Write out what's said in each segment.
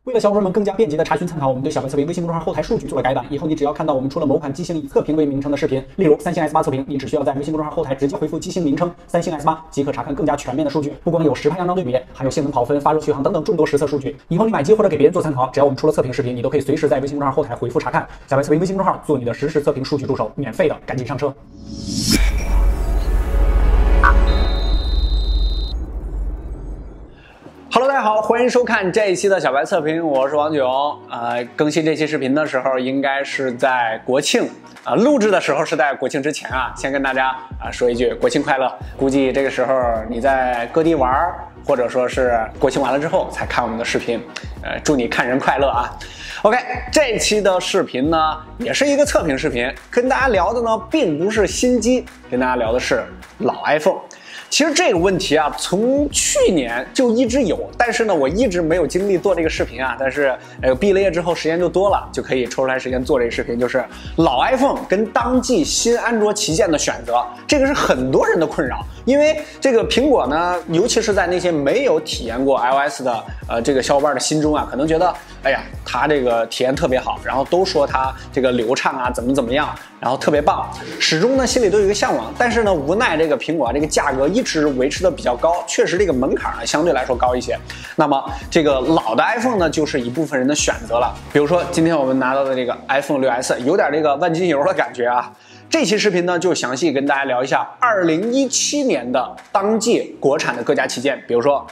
为了小伙伴们更加便捷的查询参考，我们对小白测评微信公众号后台数据做了改版。以后你只要看到我们出了某款机型以测评为名称的视频，例如三星 S8 测评，你只需要在微信公众号后台直接回复机型名称三星 S8，即可查看更加全面的数据。不光有实拍样张对比，还有性能跑分、发热续航等等众多实测数据。以后你买机或者给别人做参考，只要我们出了测评视频，你都可以随时在微信公众号后台回复查看。小白测评微信公众号做你的实时测评数据助手，免费的，赶紧上车。Hello， 大家好，欢迎收看这一期的小白测评，我是王炯。更新这期视频的时候，应该是在国庆，录制的时候是在国庆之前啊。先跟大家说一句国庆快乐。估计这个时候你在各地玩，或者说是国庆完了之后才看我们的视频，祝你看人快乐啊。OK， 这期的视频呢，也是一个测评视频，跟大家聊的呢，并不是新机，跟大家聊的是老 iPhone。其实这个问题啊，从去年就一直有，但是呢，我一直没有精力做这个视频啊。但是，毕了业之后时间就多了，就可以抽出来时间做这个视频，就是老 iPhone 跟当季新安卓旗舰的选择，这个是很多人的困扰。因为这个苹果呢，尤其是在那些没有体验过 iOS 的这个小伙伴的心中啊，可能觉得，哎呀，它这个体验特别好，然后都说它这个流畅啊，怎么样，然后特别棒，始终呢心里都有一个向往。但是呢，无奈这个苹果这个价格一直维持的比较高，确实这个门槛呢相对来说高一些。那么这个老的 iPhone 呢，就是一部分人的选择了。比如说今天我们拿到的这个 iPhone 6s， 有点这个万金油的感觉啊。这期视频呢，就详细跟大家聊一下2017年的当季国产的各家旗舰，比如说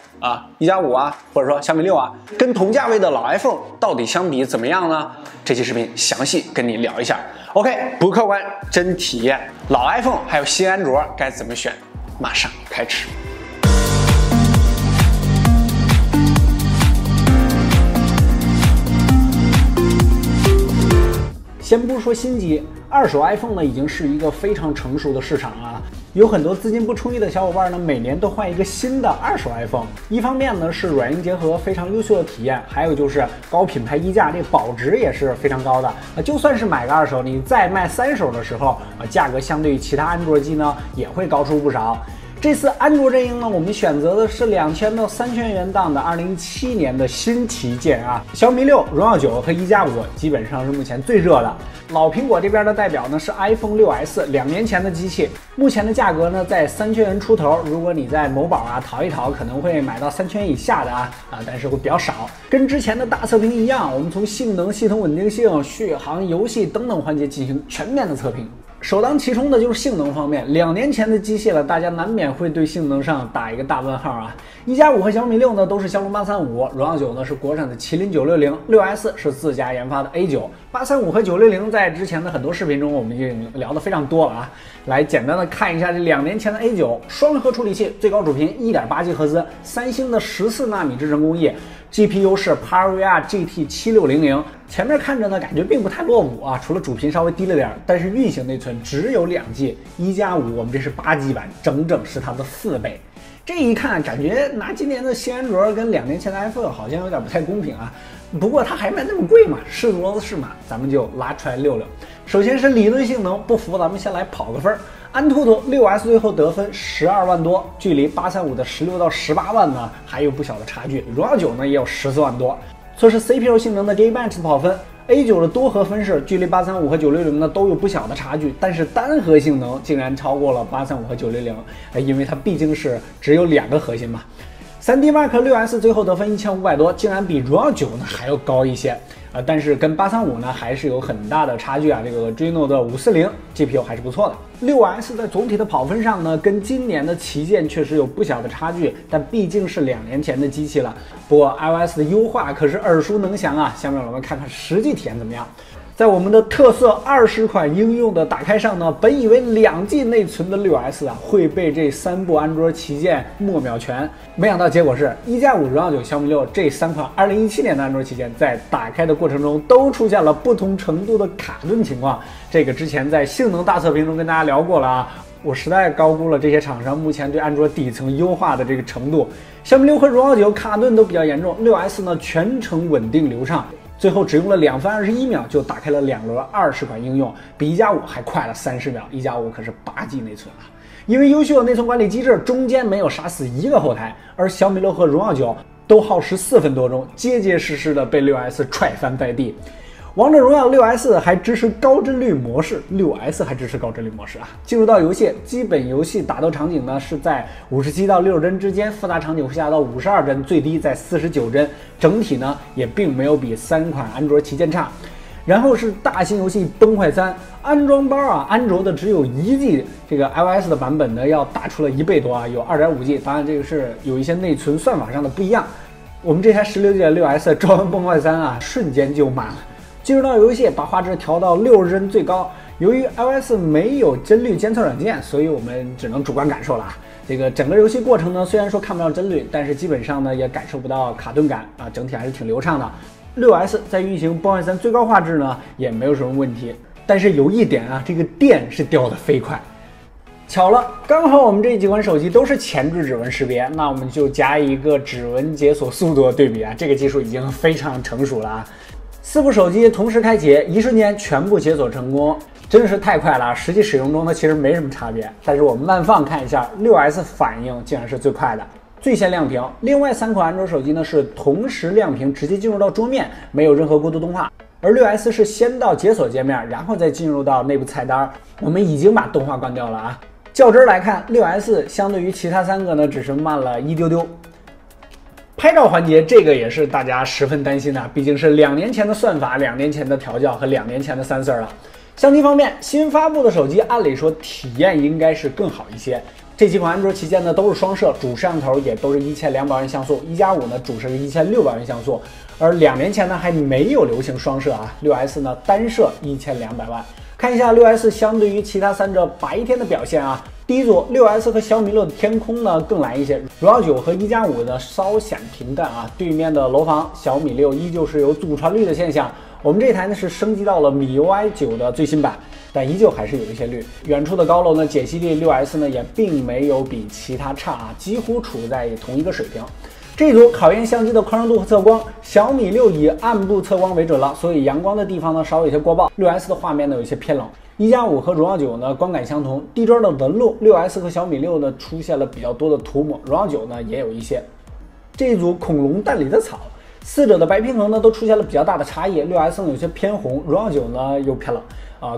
1+5啊，或者说小米6啊，跟同价位的老 iPhone 到底相比怎么样呢？这期视频详细跟你聊一下。OK， 不客观真体验，老 iPhone 还有新安卓该怎么选？马上开始。先不说新机，二手 iPhone 呢已经是一个非常成熟的市场了。有很多资金不充裕的小伙伴呢，每年都换一个新的二手 iPhone。一方面呢是软硬结合非常优秀的体验，还有就是高品牌溢价，这保值也是非常高的。就算是买个二手，你再卖三手的时候，价格相对于其他安卓机呢也会高出不少。这次安卓阵营呢，我们选择的是2000到3000元档的2017年的新旗舰啊，小米6、荣耀9和1+5基本上是目前最热的。老苹果这边的代表呢是 iPhone 6s，2年前的机器，目前的价格呢在3000元出头。如果你在某宝淘一淘，可能会买到3000元以下的但是会比较少。跟之前的大测评一样，我们从性能、系统稳定性、续航、游戏等等环节进行全面的测评。首当其冲的就是性能方面，2年前的机器了，大家难免会对性能上打一个大问号啊。1+5和小米6呢都是骁龙835，荣耀9呢是国产的麒麟960，6s 是自家研发的 A9，835和960在之前的很多视频中我们已经聊得非常多了啊。来简单的看一下这2年前的 A9， 双核处理器，最高主频 1.8G 赫兹，三星的14纳米制程工艺。GPU 是 Parivia GT7600， 前面看着呢感觉并不太落伍啊，除了主频稍微低了点，但是运行内存只有2G， 1+5我们这是8G 版，整整是它的4倍。这一看感觉拿今年的新安卓跟2年前的 iPhone 好像有点不太公平啊。不过它还卖那么贵嘛，是骡子是马，咱们就拉出来溜溜。首先是理论性能，不服咱们先来跑个分。安兔兔 6s 最后得分12万多，距离835的16到18万呢还有不小的差距。荣耀9呢也有14万多。测试 CPU 性能的 Geekbench 的跑分 ，A9 的多核分式距离835和960呢都有不小的差距，但是单核性能竟然超过了835和960，因为它毕竟是只有2个核心嘛。3D Mark 6s 最后得分1500多，竟然比荣耀9呢还要高一些但是跟835呢还是有很大的差距啊。这个 Adreno 的540 GPU 还是不错的。6s 在总体的跑分上呢，跟今年的旗舰确实有不小的差距，但毕竟是2年前的机器了。不过 iOS 的优化可是耳熟能详啊。下面我们看看实际体验怎么样。在我们的特色20款应用的打开上呢，本以为2G 内存的 6s 会被这3部安卓旗舰没秒全，没想到结果是1+5、荣耀9、小米6这3款2017年的安卓旗舰在打开的过程中都出现了不同程度的卡顿情况。这个之前在性能大测评中跟大家聊过了啊。我实在高估了这些厂商目前对安卓底层优化的这个程度。小米6和荣耀9卡顿都比较严重，6s 呢全程稳定流畅。最后只用了2分21秒就打开了2轮20款应用，比1+5还快了30秒。1+5可是8G 内存啊！因为优秀的内存管理机制，中间没有杀死一个后台，而小米6和荣耀9都耗时4分多钟，结结实实的被 6S 踹翻在地。王者荣耀 6S 还支持高帧率模式 ，6S 还支持高帧率模式啊！进入到游戏，基本游戏打斗场景呢是在57到60帧之间，复杂场景会下到52帧，最低在49帧。整体呢也并没有比3款安卓旗舰差。然后是大型游戏《崩坏3》安装包啊，安卓的只有1G， 这个 iOS 的版本呢要大出了1倍多啊，有2.5G。当然这个是有一些内存算法上的不一样。我们这台16G 的 6S 装完《崩坏3》啊，瞬间就满了。进入到游戏，把画质调到60帧最高。由于 iOS 没有帧率监测软件，所以我们只能主观感受了啊。这个整个游戏过程呢，虽然说看不到帧率，但是基本上呢也感受不到卡顿感啊，整体还是挺流畅的。6S 在运行《崩坏3》最高画质呢也没有什么问题，但是有一点啊，这个电是掉得飞快。巧了，刚好我们这几款手机都是前置指纹识别，那我们就加一个指纹解锁速度的对比啊，这个技术已经非常成熟了啊。4部手机同时开启，一瞬间全部解锁成功，真的是太快了。实际使用中呢，其实没什么差别。但是我们慢放看一下 ，6S 反应竟然是最快的，最先亮屏。另外3款安卓手机呢是同时亮屏，直接进入到桌面，没有任何过渡动画。而 6S 是先到解锁界面，然后再进入到内部菜单。我们已经把动画关掉了啊。较真来看 ，6S 相对于其他3个呢，只是慢了一丢丢。拍照环节，这个也是大家十分担心的，毕竟是2年前的算法、2年前的调教和2年前的sensor了。相机方面，新发布的手机按理说体验应该是更好一些。这几款安卓旗舰呢都是双摄，主摄像头也都是1200万像素，1+5呢主摄是1600万像素，而2年前呢还没有流行双摄啊。6S 呢单摄1200万。看一下 6S 相对于其他3者白天的表现啊。第一组 6S 和小米6的天空呢更蓝一些，荣耀9和1+5呢稍显平淡啊。对面的楼房小米6依旧是有祖传绿的现象，我们这台呢是升级到了MIUI 9的最新版，但依旧还是有一些绿。远处的高楼呢解析力 6S 呢也并没有比其他差啊，几乎处在同一个水平。这一组考验相机的宽容度和测光，小米6以暗部测光为准了，所以阳光的地方呢稍有些过曝。6S 的画面呢有些偏冷。1+5和荣耀9呢观感相同，地砖的纹路 6S 和小米6呢出现了比较多的涂抹，荣耀9呢也有一些。这一组恐龙蛋里的草，4者的白平衡呢都出现了比较大的差异 ，6S 呢有些偏红，荣耀9呢又偏冷。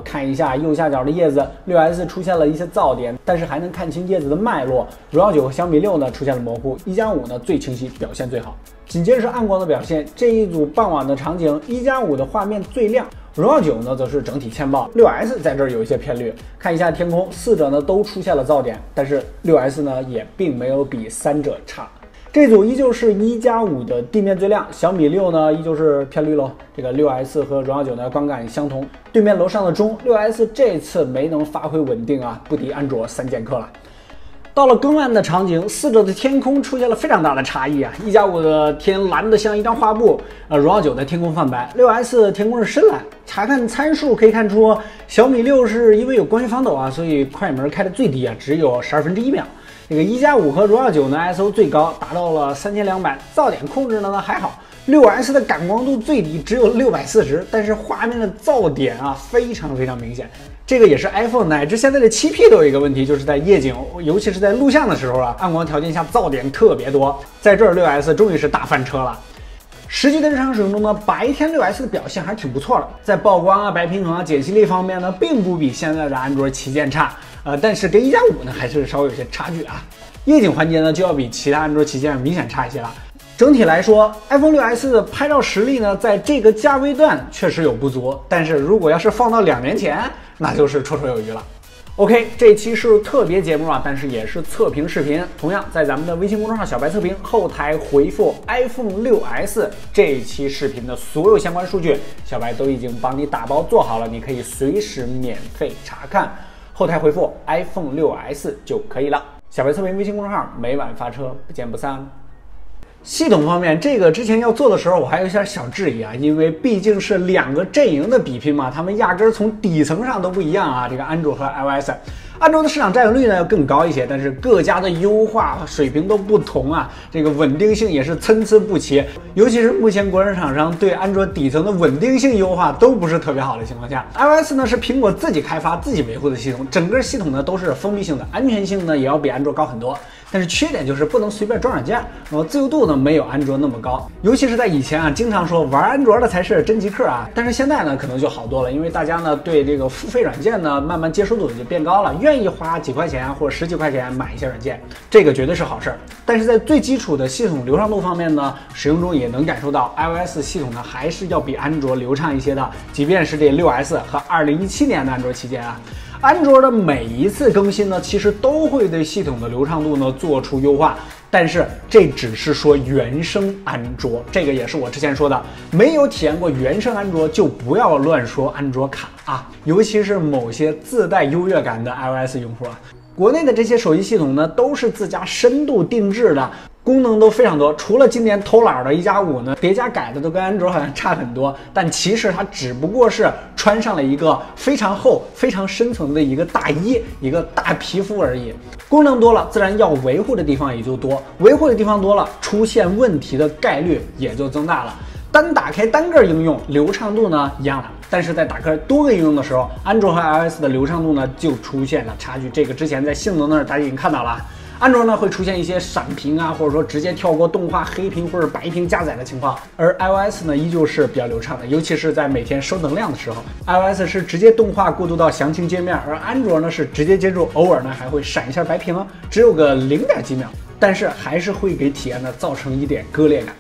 看一下右下角的叶子 ，6S 出现了一些噪点，但是还能看清叶子的脉络。荣耀9和小米6呢出现了模糊，1+5呢最清晰，表现最好。紧接着是暗光的表现，这一组傍晚的场景，1+5的画面最亮，荣耀9呢则是整体欠曝 ，6S 在这儿有一些偏绿。看一下天空，4者呢都出现了噪点，但是 6S 呢也并没有比3者差。这组依旧是1+5的地面最亮，小米6呢依旧是偏绿喽。这个 6S 和荣耀9呢观感相同，对面楼上的钟 6S 这次没能发挥稳定啊，不敌安卓3剑客了。到了更暗的场景，4者的天空出现了非常大的差异啊！1+5的天蓝的像一张画布，荣耀9的天空泛白 ，6S 天空是深蓝。查看参数可以看出，小米6是因为有光学防抖啊，所以快门开的最低啊，只有1/12秒。这个1+5和荣耀9呢 ISO 最高达到了3200，噪点控制呢还好。6S 的感光度最低只有640，但是画面的噪点啊非常明显。这个也是 iPhone 乃至现在的7P 都有一个问题，就是在夜景，尤其是在录像的时候啊，暗光条件下噪点特别多。在这儿 6S 终于是大翻车了。实际的日常使用中呢，白天 6S 的表现还是挺不错的，在曝光啊、白平衡啊、解析力方面呢，并不比现在的安卓旗舰差。但是跟1+5呢还是稍微有些差距啊。夜景环节呢就要比其他安卓旗舰明显差一些了。整体来说 ，iPhone 6S 的拍照实力呢，在这个价位段确实有不足，但是如果要是放到2年前，那就是绰绰有余了。OK， 这期是特别节目啊，但是也是测评视频。同样在咱们的微信公众号小白测评后台回复 iPhone 6S 这一期视频的所有相关数据，小白都已经帮你打包做好了，你可以随时免费查看。后台回复 iPhone 6S 就可以了。小白测评微信公众号每晚发车，不见不散。系统方面，这个之前要做的时候我还有一些小质疑啊，因为毕竟是2个阵营的比拼嘛，他们压根儿从底层上都不一样啊。这个安卓和 iOS， 安卓的市场占有率呢要更高一些，但是各家的优化水平都不同啊，这个稳定性也是参差不齐。尤其是目前国产厂商对安卓底层的稳定性优化都不是特别好的情况下 ，iOS 呢是苹果自己开发、自己维护的系统，整个系统呢都是封闭性的，安全性呢也要比安卓高很多。但是缺点就是不能随便装软件，自由度呢没有安卓那么高，尤其是在以前啊，经常说玩安卓的才是真极客啊。但是现在呢，可能就好多了，因为大家呢对这个付费软件呢慢慢接受度也就变高了，愿意花几块钱或者10几块钱买一些软件，这个绝对是好事儿。但是在最基础的系统流畅度方面呢，使用中也能感受到 iOS 系统呢还是要比安卓流畅一些的，即便是这 6S 和2017年的安卓旗舰啊。安卓的每一次更新呢，其实都会对系统的流畅度呢做出优化，但是这只是说原生安卓，这个也是我之前说的，没有体验过原生安卓就不要乱说安卓卡啊，尤其是某些自带优越感的 iOS 用户啊。国内的这些手机系统呢，都是自家深度定制的，功能都非常多，除了今年偷懒的1+5呢，叠加改的都跟安卓好像差很多，但其实它只不过是穿上了一个非常厚、非常深层的一个大衣，一个大皮肤而已。功能多了，自然要维护的地方也就多，维护的地方多了，出现问题的概率也就增大了。单打开单个应用，流畅度呢一样的，但是在打开多个应用的时候，安卓和 iOS 的流畅度呢就出现了差距。这个之前在性能那儿大家已经看到了。安卓呢会出现一些闪屏啊，或者说直接跳过动画黑屏或者白屏加载的情况，而 iOS 呢依旧是比较流畅的，尤其是在每天收能量的时候 ，iOS 是直接动画过渡到详情界面，而安卓呢是直接接入，偶尔呢还会闪一下白屏哦，只有个0点几秒，但是还是会给体验呢造成一点割裂感。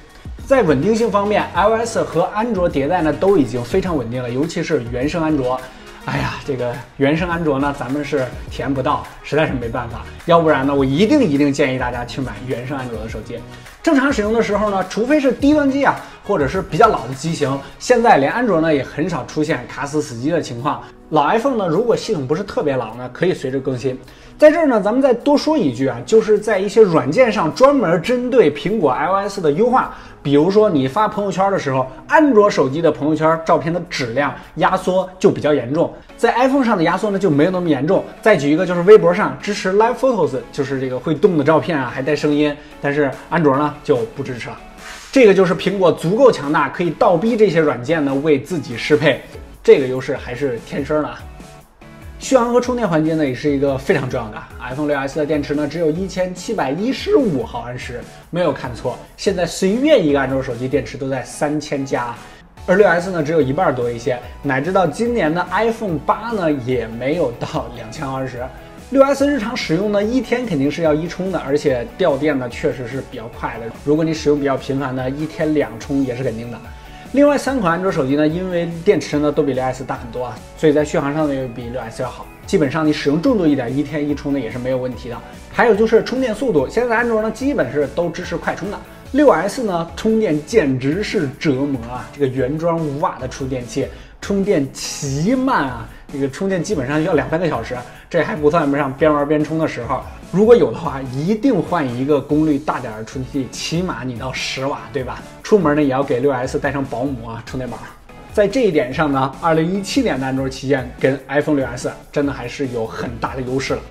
在稳定性方面 ，iOS 和安卓迭代呢都已经非常稳定了，尤其是原生安卓。哎呀，这个原生安卓呢，咱们是体验不到，实在是没办法。要不然呢，我一定建议大家去买原生安卓的手机。正常使用的时候呢，除非是低端机啊，或者是比较老的机型，现在连安卓呢也很少出现卡死机的情况。老 iPhone 呢，如果系统不是特别老呢，可以随着更新。在这儿呢，咱们再多说一句啊，就是在一些软件上专门针对苹果 iOS 的优化，比如说你发朋友圈的时候，安卓手机的朋友圈照片的质量压缩就比较严重，在 iPhone 上的压缩呢就没有那么严重。再举一个，就是微博上支持 Live Photos， 就是这个会动的照片啊，还带声音，但是安卓呢就不支持了。这个就是苹果足够强大，可以倒逼这些软件呢为自己适配，这个优势还是天生的啊。续航和充电环节呢也是一个非常重要的。iPhone 6S 的电池呢只有1715毫安时，没有看错。现在随便一个安卓手机电池都在3000加，而 6S 呢只有一半多一些，乃至到今年的 iPhone 8呢也没有到2000毫安时。6S 日常使用呢，一天肯定是要1充的，而且掉电呢确实是比较快的。如果你使用比较频繁呢，一天2充也是肯定的。另外3款安卓手机呢，因为电池呢都比 6S 大很多啊，所以在续航上呢也比 6S 要好。基本上你使用重度一点，一天1充呢也是没有问题的。还有就是充电速度，现在安卓呢基本是都支持快充的。6S 呢充电简直是折磨啊！这个原装5瓦的充电器，充电奇慢啊！这个充电基本上要2-3个小时，这还不算不上边玩边充的时候。如果有的话，一定换一个功率大点的充电器，起码你到10瓦，对吧？出门呢也要给 6S 带上保姆啊充电宝。在这一点上呢，2017年的安卓旗舰跟 iPhone 6S 真的还是有很大的优势了。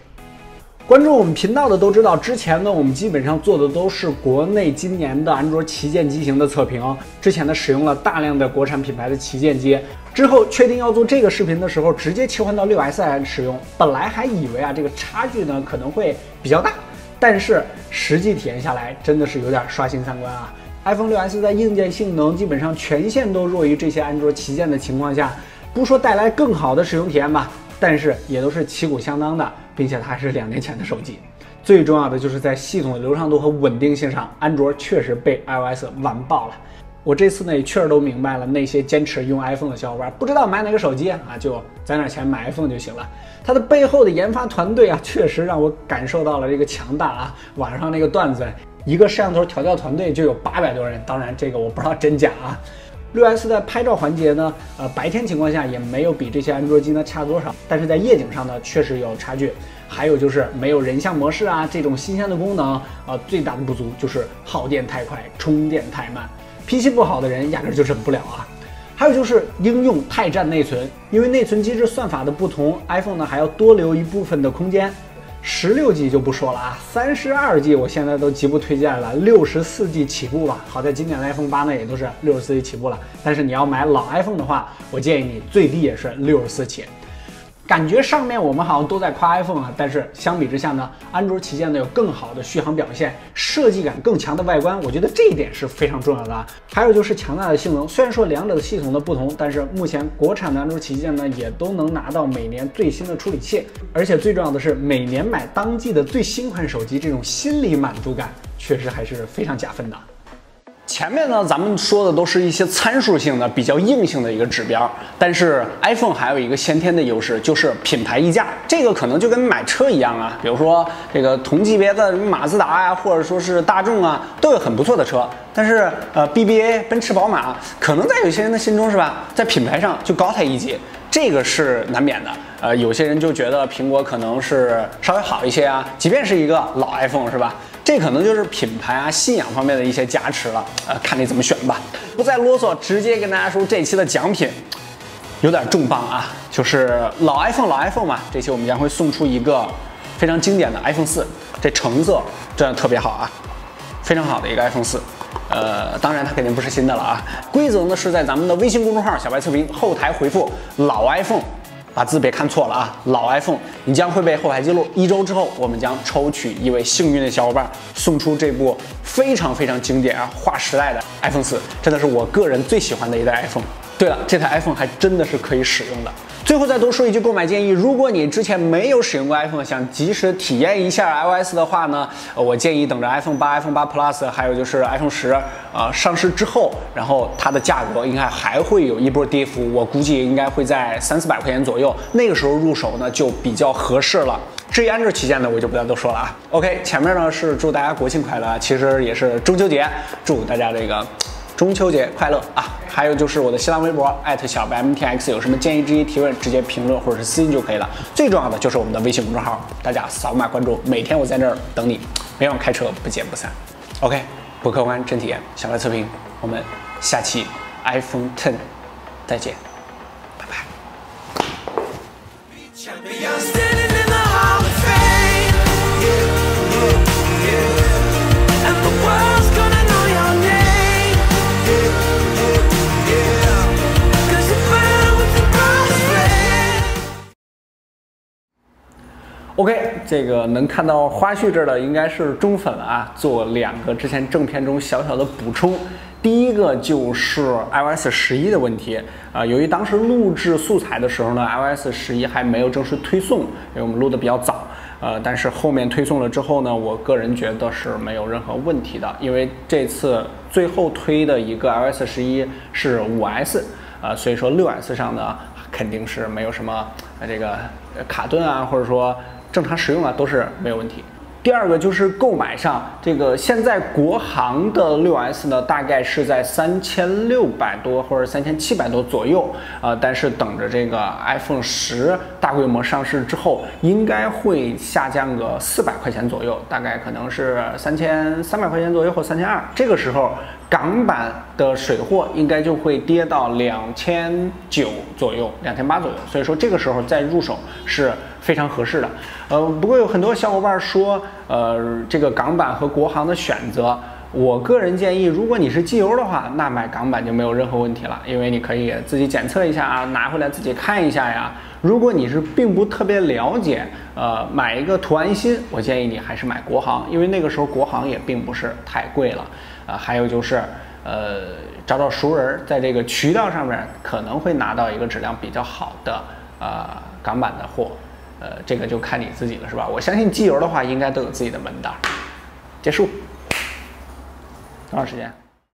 关注我们频道的都知道，之前呢我们基本上做的都是国内今年的安卓旗舰机型的测评哦。之前呢使用了大量的国产品牌的旗舰机，之后确定要做这个视频的时候，直接切换到 6S 来使用。本来还以为啊这个差距呢可能会比较大，但是实际体验下来真的是有点刷新3观啊。iPhone 6S 在硬件性能基本上全线都弱于这些安卓旗舰的情况下，不说带来更好的使用体验吧，但是也都是旗鼓相当的，并且它还是2年前的手机。最重要的就是在系统的流畅度和稳定性上，安卓确实被 iOS 完爆了。我这次呢也确实都明白了，那些坚持用 iPhone 的小伙伴，不知道买哪个手机啊，就攒点钱买 iPhone 就行了。它的背后的研发团队啊，确实让我感受到了这个强大啊。网上那个段子，一个摄像头调教团队就有800多人，当然这个我不知道真假啊。6S 在拍照环节呢，白天情况下也没有比这些安卓机呢差多少，但是在夜景上呢确实有差距。还有就是没有人像模式啊这种新鲜的功能，最大的不足就是耗电太快，充电太慢，脾气不好的人压根就忍不了啊。还有就是应用太占内存，因为内存机制算法的不同 ，iPhone 呢还要多留一部分的空间。16G 就不说了啊，32G 我现在都极不推荐了，64G 起步吧。好在今年的 iPhone 8呢也都是64G 起步了，但是你要买老 iPhone 的话，我建议你最低也是64起。感觉上面我们好像都在夸 iPhone 啊，但是相比之下呢，安卓旗舰呢有更好的续航表现，设计感更强的外观，我觉得这一点是非常重要的啊。还有就是强大的性能，虽然说两者的系统的不同，但是目前国产的安卓旗舰呢也都能拿到每年最新的处理器，而且最重要的是每年买当季的最新款手机，这种心理满足感确实还是非常加分的。前面呢，咱们说的都是一些参数性的、比较硬性的一个指标，但是 iPhone 还有一个先天的优势，就是品牌溢价。这个可能就跟买车一样啊，比如说这个同级别的马自达呀，或者说是大众啊，都有很不错的车，但是BBA、奔驰、宝马，可能在有些人的心中是吧，在品牌上就高它一级，这个是难免的。有些人就觉得苹果可能是稍微好一些啊，即便是一个老 iPhone 是吧？这可能就是品牌啊、信仰方面的一些加持了，看你怎么选吧。不再啰嗦，直接跟大家说这期的奖品有点重磅啊，就是老 iPhone 嘛，这期我们将会送出一个非常经典的 iPhone 4，这橙色真的特别好啊，非常好的一个 iPhone 4。当然它肯定不是新的了啊。规则呢是在咱们的微信公众号小白测评后台回复老 iPhone。把字别看错了啊！老 iPhone， 你将会被后台记录。1周之后，我们将抽取一位幸运的小伙伴，送出这部非常非常经典啊、划时代的 iPhone 4，真的是我个人最喜欢的一代 iPhone。对了，这台 iPhone 还真的是可以使用的。最后再多说一句购买建议，如果你之前没有使用过 iPhone， 想及时体验一下 iOS 的话呢，我建议等着 iPhone 8、iPhone 8 Plus， 还有就是 iPhone 10上市之后，然后它的价格应该还会有一波跌幅，我估计应该会在300-400块钱左右，那个时候入手呢就比较合适了。至于安卓旗舰呢，我就不再多说了啊。OK， 前面呢是祝大家国庆快乐，其实也是中秋节，祝大家这个中秋节快乐啊！还有就是我的新浪微博小白 MTX， 有什么建议、质疑、提问，直接评论或者是私信就可以了。最重要的就是我们的微信公众号，大家扫码关注，每天我在这儿等你，每晚开车不见不散。OK， 不客观真体验，小白测评，我们下期 iPhone X 再见，拜拜。OK， 这个能看到花絮这儿的应该是忠粉了啊。做2个之前正片中小小的补充。第一个就是 iOS 11的问题由于当时录制素材的时候呢 ，iOS 11还没有正式推送，因为我们录的比较早。但是后面推送了之后呢，我个人觉得是没有任何问题的，因为这次最后推的一个 iOS 11是5S，所以说6S 上呢肯定是没有什么这个卡顿啊，或者说正常使用啊都是没有问题。第二个就是购买上，这个现在国行的6S 呢，大概是在3600多或者3700多左右，但是等着这个 iPhone 10大规模上市之后，应该会下降个400块钱左右，大概可能是3300块钱左右或3200，这个时候港版的水货应该就会跌到2900左右、2800左右，所以说这个时候再入手是非常合适的。不过有很多小伙伴说，这个港版和国行的选择，我个人建议，如果你是机油的话，那买港版就没有任何问题了，因为你可以自己检测一下啊，拿回来自己看一下呀。如果你是并不特别了解，买一个图安心，我建议你还是买国行，因为那个时候国行也并不是太贵了。还有就是，找熟人，在这个渠道上面可能会拿到一个质量比较好的港版的货。这个就看你自己了，是吧？我相信机油的话，应该都有自己的门道。结束，多长时间？